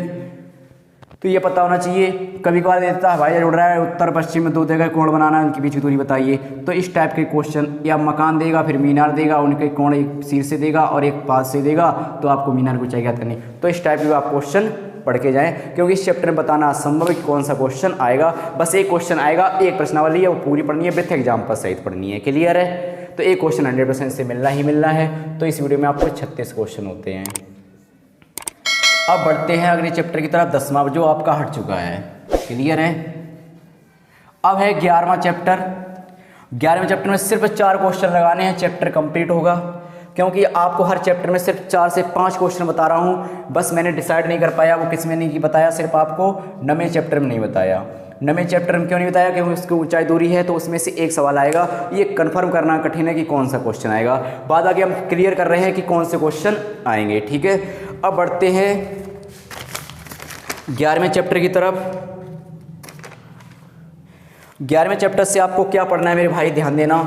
तो ये पता होना चाहिए। कभी कभार देता है भाई जुड़ रहा है उत्तर पश्चिम में 2 जगह कोण बनाना है, उनके बीच की दूरी बताइए। तो इस टाइप के क्वेश्चन, या मकान देगा फिर मीनार देगा, उनके कोण एक सिर से देगा और एक पास से देगा, तो आपको मीनार की ऊंचाई ज्ञात करनी। तो इस टाइप के आप क्वेश्चन पढ़ के जाएं, क्योंकि इस चैप्टर में बताना असंभव है कि कौन सा क्वेश्चन आएगा। बस एक क्वेश्चन आएगा, एक प्रश्नावली है, वो पूरी पढ़नी है, विथ एग्जाम्पल सहित पढ़नी है। क्लियर है? तो एक क्वेश्चन 100% से मिलना ही मिलना है। तो इस वीडियो में आपको 36 क्वेश्चन होते हैं। अब बढ़ते हैं अगले चैप्टर की तरफ, 10वां जो आपका हट चुका है। क्लियर है? अब है 11वां चैप्टर। 11वें चैप्टर में सिर्फ 4 क्वेश्चन लगाने हैं, चैप्टर कंप्लीट होगा। क्योंकि आपको हर चैप्टर में सिर्फ 4 से 5 क्वेश्चन बता रहा हूँ, बस मैंने डिसाइड नहीं कर पाया वो किस में नहीं बताया, सिर्फ आपको 9वें चैप्टर में नहीं बताया। 9वें चैप्टर में क्यों नहीं बताया? क्योंकि उसकी ऊंचाई दूरी है, तो उसमें से एक सवाल आएगा, ये कंफर्म करना कठिन है कि कौन सा क्वेश्चन आएगा। बाद आगे हम क्लियर कर रहे हैं कि कौन से क्वेश्चन आएंगे, ठीक है। अब बढ़ते हैं 11वें चैप्टर की तरफ। 11वें चैप्टर से आपको क्या पढ़ना है मेरे भाई, ध्यान देना।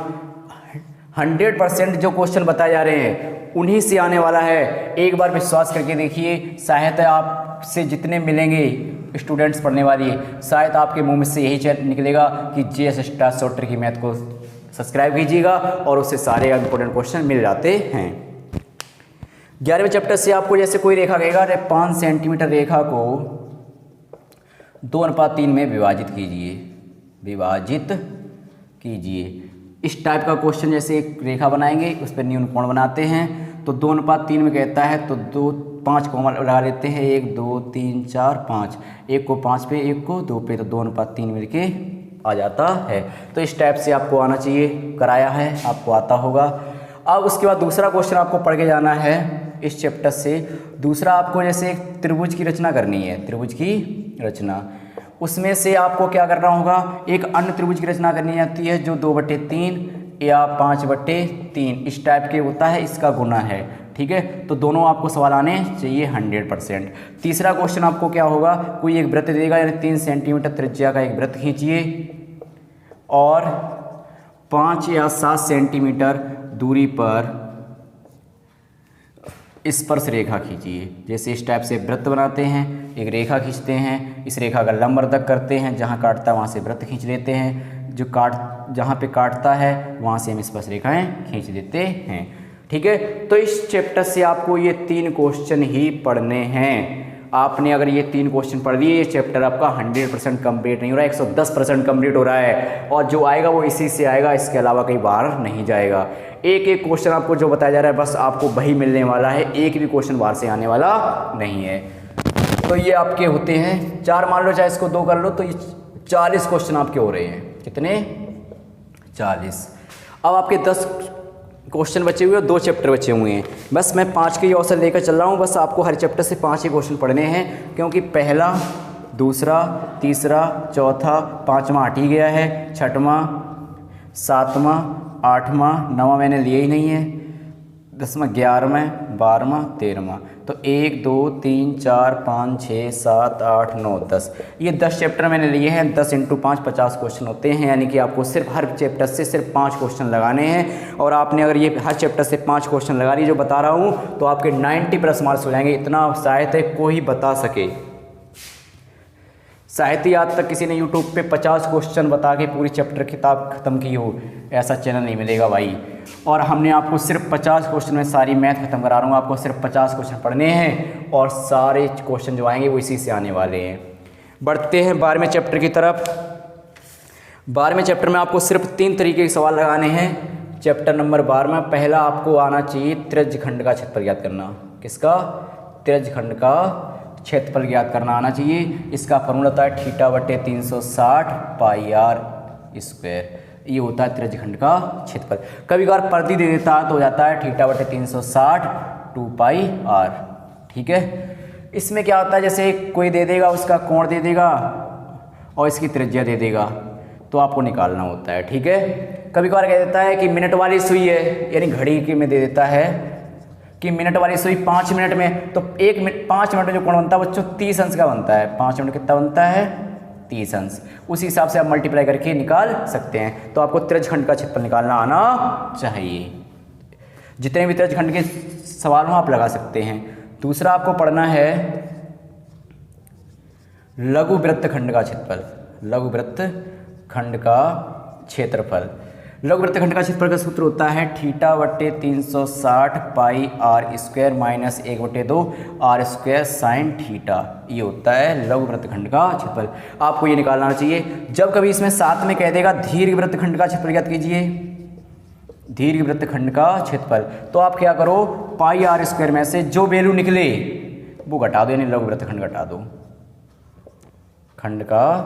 100% जो क्वेश्चन बताए जा रहे हैं उन्हीं से आने वाला है। एक बार विश्वास करके देखिए, शायद आपसे जितने मिलेंगे स्टूडेंट्स पढ़ने वाली, शायद आपके मुंह में से यही निकलेगा कि JS स्टार शॉर्टर की मैथ को सब्सक्राइब कीजिएगा, और उससे सारे इंपॉर्टेंट क्वेश्चन मिल जाते हैं। 11वें चैप्टर से आपको जैसे कोई रेखा कहेगा, 5 सेंटीमीटर रेखा को 2:3 में विभाजित कीजिए। इस टाइप का क्वेश्चन, जैसे एक रेखा बनाएंगे, उस पर न्यून कोण बनाते हैं, तो 2:3 में कहता है, तो 5 कॉमन लगा लेते हैं, 1 2 3 4 5, एक को 5 पे, एक को 2 पे, तो 2:3 मिलके आ जाता है। तो इस टाइप से आपको आना चाहिए, कराया है, आपको आता होगा। अब उसके बाद दूसरा क्वेश्चन आपको पढ़ के जाना है इस चैप्टर से। दूसरा आपको जैसे एक त्रिभुज की रचना करनी है, त्रिभुज की रचना, उसमें से आपको क्या करना होगा, एक अन्य त्रिभुज की रचना करनी आती है जो 2/3 या 5/3 इस टाइप के होता है, इसका गुना है, ठीक है। तो दोनों आपको सवाल आने चाहिए 100%। तीसरा क्वेश्चन आपको क्या होगा, कोई एक वृत्त देगा, यानी 3 सेंटीमीटर त्रिज्या का एक वृत्त खींचिए और 5 या 7 सेंटीमीटर दूरी पर स्पर्श रेखा खींचिए। जैसे इस टाइप से वृत्त बनाते हैं, एक रेखा खींचते हैं, इस रेखा का लंबवर्धक करते हैं, जहाँ काटता है वहाँ से वृत्त खींच लेते हैं, जहाँ पे काटता है वहाँ से हम स्पर्श रेखाएं खींच देते हैं, ठीक है। तो इस चैप्टर से आपको ये 3 क्वेश्चन ही पढ़ने हैं। आपने अगर ये 3 क्वेश्चन पढ़ लिए, ये चैप्टर आपका 100% कंप्लीट नहीं हो रहा है, 110% कंप्लीट हो रहा है, और जो आएगा वो इसी से आएगा, इसके अलावा कहीं बाहर नहीं जाएगा। एक एक क्वेश्चन आपको जो बताया जा रहा है, बस आपको वही मिलने वाला है, एक भी क्वेश्चन बाहर से आने वाला नहीं है। तो ये आपके होते हैं 4, मान लो चाहे इसको 2 कर लो, तो ये 40 क्वेश्चन आपके हो रहे हैं। कितने? 40। अब आपके 10 क्वेश्चन बचे हुए, 2 चैप्टर बचे हुए हैं। बस मैं 5 के अवसर लेकर चल रहा हूँ। बस आपको हर चैप्टर से 5 ही क्वेश्चन पढ़ने हैं, क्योंकि पहला, दूसरा, तीसरा, चौथा, 5वां हट ही गया है, 6वां, 7वां, 8वां, 9वां मैंने लिया ही नहीं है, 10वां 11वां 12वां 13वां। तो 1 2 3 4 5 6 7 8 9 10, ये 10 चैप्टर मैंने लिए हैं। 10 × 5 50 क्वेश्चन होते हैं, यानी कि आपको सिर्फ हर चैप्टर से सिर्फ 5 क्वेश्चन लगाने हैं। और आपने अगर ये हर चैप्टर से 5 क्वेश्चन लगा लिए जो बता रहा हूँ, तो आपके 90+ मार्क्स हो जाएंगे। इतना साहित्य कोई बता सके। साहित्य आज तक किसी ने यूट्यूब पे 50 क्वेश्चन बता के पूरी चैप्टर किताब ख़त्म की हो, ऐसा चैनल नहीं मिलेगा भाई। और हमने आपको सिर्फ 50 क्वेश्चन में सारी मैथ खत्म करा रहा हूँ। आपको सिर्फ 50 क्वेश्चन पढ़ने हैं और सारे क्वेश्चन जो आएंगे वो इसी से आने वाले हैं। बढ़ते हैं 12वें चैप्टर की तरफ। 12वें चैप्टर में आपको सिर्फ 3 तरीके के सवाल लगाने हैं। चैप्टर नंबर 12 में पहला आपको आना चाहिए त्रिज्यखंड का क्षेत्रफल ज्ञात करना। किसका? त्रिज्यखंड का क्षेत्रफल ज्ञात करना आना चाहिए। इसका फॉर्मूला होता है θ/360 πr²। ये होता है त्रिज्यखंड का क्षेत्रफल। कभी कभार प्रति दे देता तो हो जाता है θ/360 2πr। ठीक है। इसमें क्या होता है, जैसे कोई दे देगा, उसका कोण दे देगा और इसकी त्रिज्या दे देगा, तो आपको निकालना होता है। ठीक है। कभी कभार कह देता है कि मिनट वाली सुई है, यानी घड़ी के में दे देता है कि मिनट वाली सुई 5 मिनट में, तो 5 मिनट में जो कोण बनता है बच्चों 30 अंश का बनता है। 5 मिनट कितना बनता है? 30 अंश। उसी हिसाब से आप मल्टीप्लाई करके निकाल सकते हैं। तो आपको त्रिज्यखंड का क्षेत्रफल निकालना आना चाहिए। जितने भी त्रिज्यखंड के सवाल हो आप लगा सकते हैं। दूसरा आपको पढ़ना है लघु वृत्तखंड का क्षेत्रफल। लघु वृत्तखंड का क्षेत्रफल। लघु वृत्तखंड का क्षेत्रफल का सूत्र होता है θ/360 πr² माइनस 1/2 r² sin θ। ये होता है लघु वृत्तखंड का क्षेत्रफल। आपको ये निकालना चाहिए। जब कभी इसमें साथ में कह देगा दीर्घ वृत्तखंड का क्षेत्रफल ज्ञात कीजिए, दीर्घ वृत्तखंड का क्षेत्रफल, तो आप क्या करो, πr² में से जो वैल्यू निकले वो घटा दो, यानी लघु वृत्तखंड घटा दो, खंड का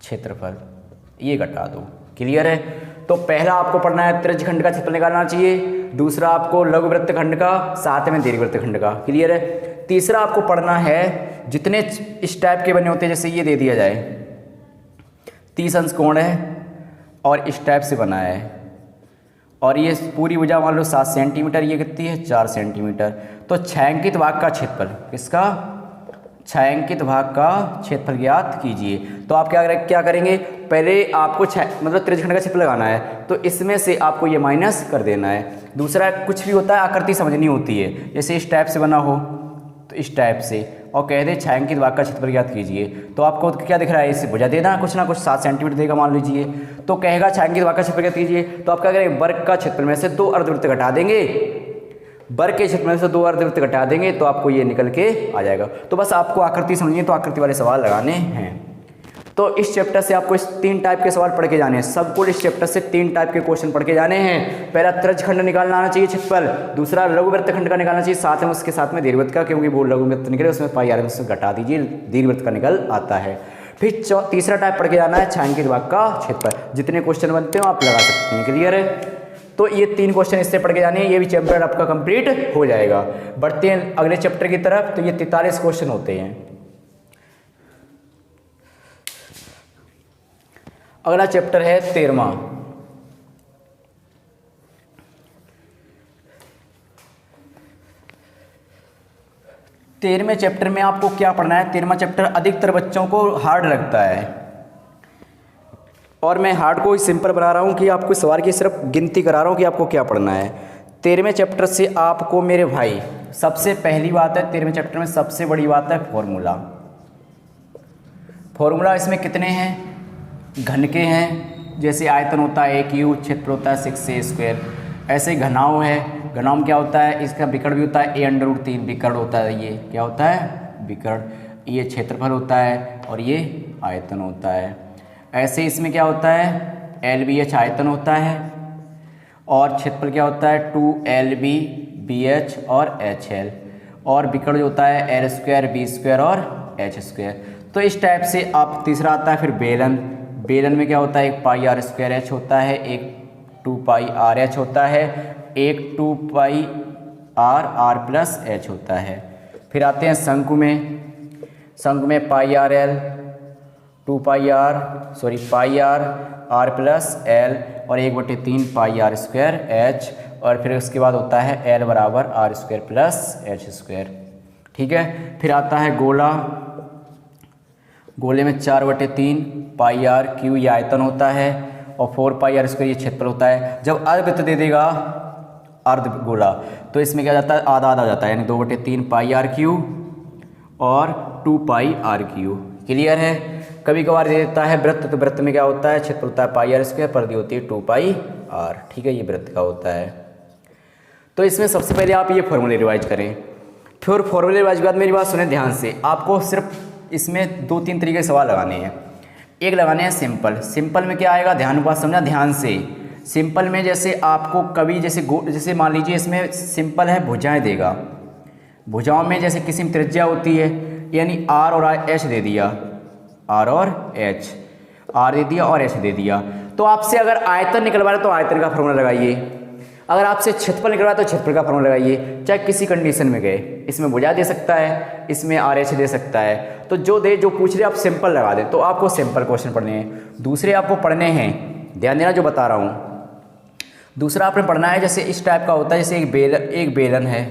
क्षेत्रफल ये घटा दो। क्लियर है। तो पहला आपको पढ़ना है त्रिज्यखंड का क्षेत्रफल निकालना चाहिए। दूसरा आपको लघु वृत्तखंड का, साथ में दीर्घ वृत्तखंड का। क्लियर है। तीसरा आपको पढ़ना है जितने इस टाइप के बने होते हैं, जैसे ये दे दिया जाए 30 अंश कोण है और इस टाइप से बना है, और ये पूरी भुजा मान लो 7 सेंटीमीटर, ये कितनी है 4 सेंटीमीटर। तो छायांकित भाग का क्षेत्रफल, किसका? छायांकित भाग का क्षेत्रफल ज्ञात कीजिए। तो आप क्या करेंगे, पहले आपको मतलब त्रिज्यखंड का क्षेत्रफल लगाना है, तो इसमें से आपको ये माइनस कर देना है। दूसरा कुछ भी होता है आकृति समझनी होती है, जैसे इस टाइप से बना हो तो इस टाइप से, और कह दे छायांकित भाग का क्षेत्रफल ज्ञात कीजिए। तो आपको क्या दिख रहा है, इससे भुजा देना कुछ ना कुछ 7 सेंटीमीटर देगा मान लीजिए, तो कहेगा छायांकित भाग का क्षेत्रफल ज्ञात कीजिए। तो आप क्या करेंगे, वर्ग का क्षेत्रफल में से 2 अर्धवृत्त घटा देंगे, वर्ग के क्षेत्रफल से 2 अर्धवृत्त घटा देंगे, तो आपको ये निकल के आ जाएगा। तो बस आपको आकृति समझनी है, तो आकृति वाले सवाल लगाने हैं। तो इस चैप्टर से आपको इस 3 टाइप के सवाल पढ़ के जाने हैं। सबको इस चैप्टर से 3 टाइप के क्वेश्चन पढ़ के जाने हैं। पहला त्रिज्यखंड निकालना आना चाहिए क्षेत्रफल, दूसरा लघु वृत्तखंड का निकालना चाहिए, साथ में उसके साथ में दीर्घवृत्त का, क्योंकि वो लघु वृत्त निकले उसमें πr से घटा दीजिए, दीर्घवृत्त का निकल आता है। फिर तीसरा टाइप पढ़ के जाना है छायांकित भाग का क्षेत्रफल। जितने क्वेश्चन बनते हो आप लगा सकते हैं। क्लियर है। तो ये 3 क्वेश्चन इससे पढ़ के जाने हैं, ये भी चैप्टर आपका कंप्लीट हो जाएगा। बढ़ते हैं अगले चैप्टर की तरफ। तो ये 43 क्वेश्चन होते हैं। अगला चैप्टर है 13वां। तेरहवें चैप्टर में आपको क्या पढ़ना है। 13वां चैप्टर अधिकतर बच्चों को हार्ड लगता है, और मैं हार्ड को सिंपल बना रहा हूँ कि आपको सवाल की सिर्फ गिनती करा रहा हूँ कि आपको क्या पढ़ना है। 13वें चैप्टर से आपको मेरे भाई सबसे पहली बात है, 13वें चैप्टर में सबसे बड़ी बात है फॉर्मूला। फॉर्मूला इसमें कितने हैं, घन के हैं, जैसे आयतन होता है 1 u, क्षेत्र होता है 6a²। ऐसे घनाव है, घनाव में क्या होता है, इसका विकर्ण भी होता है a√3 विकर्ण होता है। ये क्या होता है, विकर्ण। ये क्षेत्रफल होता है और ये आयतन होता है। ऐसे इसमें क्या होता है, LBH आयतन होता है, और क्षेत्रफल क्या होता है 2LB BH और HL, और विकर्ण जो होता है L² B² और H²। तो इस टाइप से आप तीसरा आता है फिर बेलन। बेलन में क्या होता है, एक πr² होता है, एक 2πrh होता है, एक 2πr प्लस h होता है। फिर आते हैं शंकु में। शंकु में πr r प्लस l और 1/3 πr² h और फिर उसके बाद होता है एल बराबर r square plus h square. ठीक है, फिर आता है गोला, गोले में 4/3 पाई आर क्यू ये आयतन होता है और 4 पाई आर स्क्वायर ये क्षेत्रफल होता है। जब अर्धवृत्त दे देगा अर्ध गोला तो इसमें क्या जाता है, आधा आधा हो जाता है, यानी 2/3 पाई आर क्यू और 2 पाई आर क्यू। क्लियर है। कभी कभार दे देता है वृत्त, तो वृत्त में क्या होता है, क्षेत्रफल होता है पाई आर स्क्वायर, परिधि होती है 2 पाई आर। ठीक है, ये वृत्त का होता है। तो इसमें सबसे पहले आप ये फॉर्मूले रिवाइज करें। फिर फॉर्मूले रिवाइज के बाद मेरी बात सुने ध्यान से, आपको सिर्फ इसमें 2-3 तरीके के सवाल लगाने हैं। एक लगाने हैं सिंपल। सिंपल में क्या आएगा, ध्यान बात समझना ध्यान से। सिंपल में जैसे आपको कभी जैसे मान लीजिए इसमें सिंपल है भुजाएं देगा, भुजाओं में जैसे किसी में त्रिज्या होती है, यानी आर और एच दे दिया, आर और एच, आर दे दिया और एच दे दिया। तो आपसे अगर आयतन निकलवा रहे तो आयतन का फॉर्मूला लगाइए, अगर आपसे क्षेत्रफल निकलवा तो क्षेत्रफल का फॉर्मूला लगाइए। चाहे किसी कंडीशन में गए, इसमें भुजा दे सकता है, इसमें आर एच दे सकता है, तो जो पूछ रहे आप सिंपल लगा दें। तो आपको सिंपल क्वेश्चन पढ़ने हैं। दूसरे आपको पढ़ने हैं, ध्यान देना जो बता रहा हूँ। दूसरा आपने पढ़ना है जैसे इस टाइप का होता है, जैसे एक बेलन है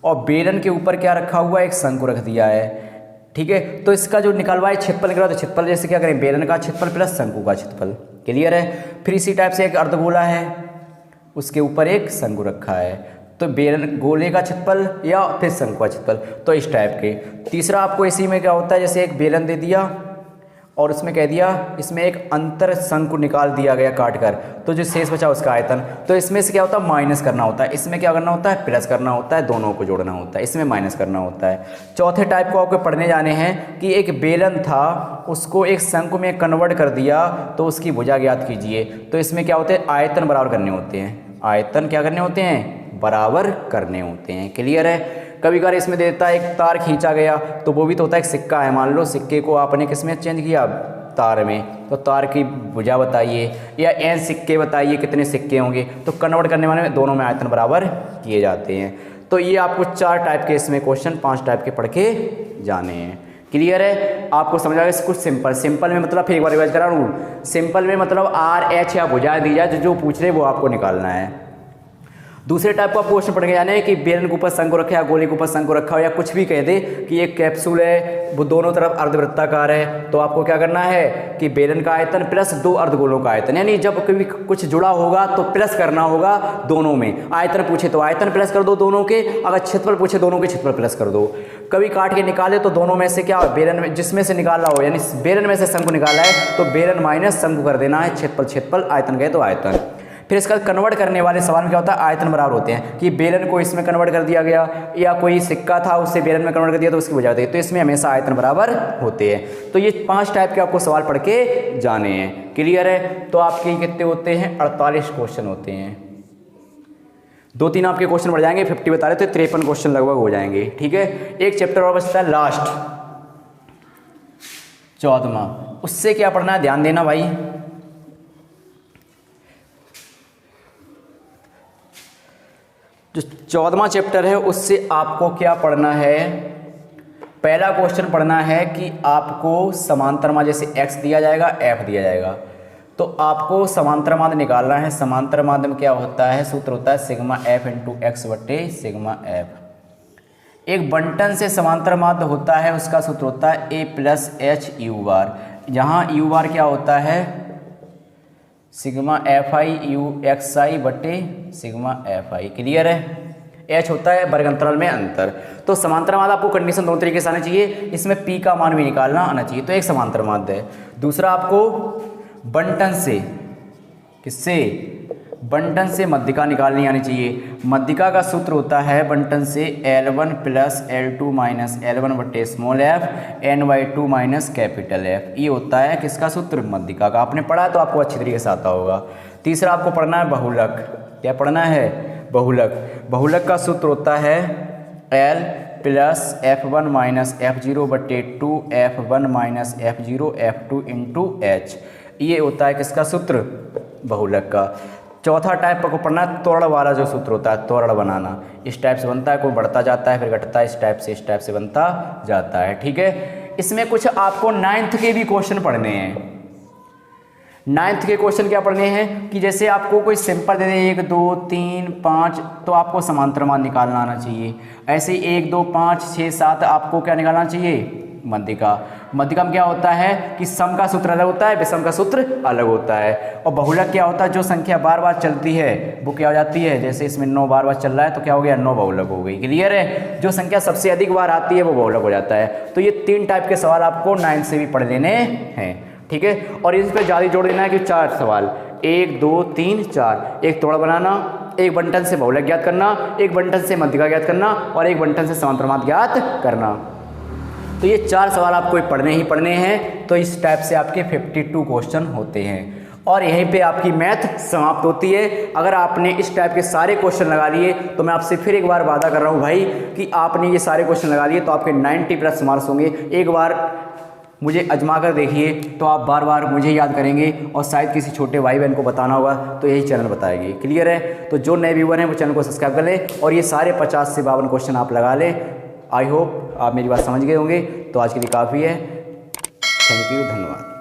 और बेलन के ऊपर क्या रखा हुआ है, एक शंकु रख दिया है। ठीक है, तो इसका जो निकलवा है क्षेत्रफल निकलवा, तो क्षेत्रफल जैसे क्या करें, बेलन का क्षेत्रफल प्लस शंकु का क्षेत्रफल। क्लियर है। फिर इसी टाइप से एक अर्धगोला है, उसके ऊपर एक शंकु रखा है, तो बेलन गोले का क्षेत्रफल या फिर शंकु का क्षेत्रफल, तो इस टाइप के। तीसरा आपको इसी में क्या होता है, जैसे एक बेलन दे दिया और उसमें कह दिया इसमें एक अंतर शंकु निकाल दिया गया काट कर, तो जो शेष बचा उसका आयतन। तो इसमें से क्या होता है, माइनस करना होता है, इसमें क्या करना होता है, प्लस करना होता है, दोनों को जोड़ना होता है, इसमें माइनस करना होता है। चौथे टाइप को आपको पढ़ने जाने हैं कि एक बेलन था, उसको एक शंकु में कन्वर्ट कर दिया, तो उसकी भुजा ज्ञात कीजिए। तो इसमें क्या होते हैं, आयतन बराबर करने होते हैं, आयतन क्या करने होते हैं, बराबर करने होते हैं। क्लियर है। कभी कभार इसमें देता है एक तार खींचा गया, तो वो भी तो होता है एक सिक्का है, मान लो सिक्के को आपने किस में चेंज किया, तार में, तो तार की भुजा बताइए या n सिक्के बताइए कितने सिक्के होंगे, तो कन्वर्ट करने वाले में दोनों में आयतन बराबर किए जाते हैं। तो ये आपको 4 टाइप के इसमें क्वेश्चन 5 टाइप के पढ़ के जाने हैं। क्लियर है। आपको समझ आएगा कुछ सिंपल में मतलब फिर एक बार रिवाइज करा रहा हूँ। सिंपल में मतलब आर एच या भुजाएं दी जाए, जो पूछ रहे वो आपको निकालना है। दूसरे टाइप का क्वेश्चन पढ़ के जाने हैं कि बेलन के ऊपर शंकु रखा है, गोले के ऊपर शंकु रखा हो, या कुछ भी कह दे कि एक कैप्सूल है, वो दोनों तरफ अर्धवृत्ताकार है, तो आपको क्या करना है कि बेलन का आयतन प्लस 2 अर्धगोलों का आयतन, यानी जब कभी कुछ जुड़ा होगा तो प्लस करना होगा दोनों में। आयतन पूछे तो आयतन प्लस कर दो दोनों के, अगर क्षेत्रफल पूछे दोनों के क्षेत्रफल प्लस कर दो। कभी काट के निकाले तो दोनों में से क्या, बेलन में जिसमें से निकाला हो, यानी बेलन में से शंकु निकाला है तो बेलन माइनस शंकु कर देना है, क्षेत्रफल आयतन गए तो आयतन। फिर इसका कन्वर्ट करने वाले सवाल में क्या होता है, आयतन बराबर होते हैं कि बेलन को इसमें कन्वर्ट कर दिया गया या कोई सिक्का था उससे बेलन में कन्वर्ट कर दिया तो उसकी वजह होती है, तो इसमें हमेशा आयतन बराबर होते हैं। तो ये 5 टाइप के आपको सवाल पढ़ के जाने हैं। क्लियर है। तो आपके कितने होते हैं, 48 क्वेश्चन होते हैं। 2-3 आपके क्वेश्चन बढ़ जाएंगे, 50 बता रहे तो 53 क्वेश्चन लगभग हो जाएंगे। ठीक है। एक चैप्टर और बचता है लास्ट 14वां, उससे क्या पढ़ना है ध्यान देना भाई। जो 14वां चैप्टर है उससे आपको क्या पढ़ना है, पहला क्वेश्चन पढ़ना है कि आपको समांतर माध्य जैसे x दिया जाएगा, f दिया जाएगा, तो आपको समांतर माध्य निकालना है। समांतर माध्य में क्या होता है, सूत्र होता है सिग्मा f इंटू एक्स बटे सिग्मा f। एक बंटन से समांतर माध्य होता है, उसका सूत्र होता है a plus H U bar, जहाँ यू बार क्या होता है sigma F I U X I बटे सिग्मा एफ आई। क्लियर है। एच होता है वर्ग अंतराल में अंतर। तो समांतर माध्य आपको कंडीशन दोनों तरीके से आना चाहिए, इसमें पी का मान भी निकालना आना चाहिए, तो एक समांतर माध्य है। दूसरा आपको बंटन से, किससे, बंटन से मध्यिका निकालनी आनी चाहिए। मध्यिका का सूत्र होता है बंटन से L1 plus L2 minus L1 बटे small f N/2 minus capital F। ये होता है किसका सूत्र, मध्यिका का। आपने पढ़ा तो आपको अच्छी तरीके से आता होगा। तीसरा आपको पढ़ना है बहुलक। क्या पढ़ना है, बहुलक। बहुलक का सूत्र होता है L plus F1 minus F0 बटे 2 F1 minus F0 F2 into H। ये होता है किसका सूत्र, बहुलक का। चौथा टाइप को पढ़ना है त्वरण वाला जो सूत्र होता है, त्वरण बनाना। इस टाइप से बनता है, कोई बढ़ता जाता है फिर घटता है, इस टाइप से बनता जाता है। ठीक है। इसमें कुछ आपको 9th के भी क्वेश्चन पढ़ने हैं। नाइन्थ के क्वेश्चन क्या पढ़ने हैं कि जैसे आपको कोई सिंपल दे दे 1 2 3 5 तो आपको समांतर मान निकालना आना चाहिए। ऐसे 1 2 5 6 7 आपको क्या निकालना चाहिए, मध्यिका। मध्यिका में क्या होता है कि सम का सूत्र अलग होता है, विषम का सूत्र अलग होता है। और बहुलक क्या होता है, जो संख्या बार बार चलती है वो क्या हो जाती है, जैसे इसमें 9 बार बार चल रहा है तो क्या हो गया, 9 बहुलक हो गई। क्लियर है, जो संख्या सबसे अधिक बार आती है वो बहुलक हो जाता है। तो ये 3 टाइप के सवाल आपको 9 से भी पढ़ लेने हैं, ठीक है। और इस पर ज़्यादा जोड़ देना है कि 4 सवाल, 1 2 3 4, एक तोड़ बनाना, एक बंटन से बहुलक ज्ञात करना, एक बंटन से मध्यिका ज्ञात करना और एक बंटन से समांतर मान ज्ञात करना। तो ये 4 सवाल आपको पढ़ने ही पढ़ने हैं। तो इस टाइप से आपके 52 क्वेश्चन होते हैं और यहीं पे आपकी मैथ समाप्त होती है। अगर आपने इस टाइप के सारे क्वेश्चन लगा लिए तो मैं आपसे फिर एक बार वादा कर रहा हूँ भाई कि आपने ये सारे क्वेश्चन लगा लिए तो आपके 90+ मार्क्स होंगे। एक बार मुझे आजमा कर देखिए तो आप बार बार मुझे याद करेंगे और शायद किसी छोटे भाई बहन को बताना होगा तो यही चैनल बताएंगे। क्लियर है, तो जो नए व्यूअर हैं वो चैनल को सब्सक्राइब कर लें और ये सारे 50 से 52 क्वेश्चन आप लगा लें। आई होप आप मेरी बात समझ गए होंगे। तो आज के लिए काफ़ी है। थैंक यू, धन्यवाद।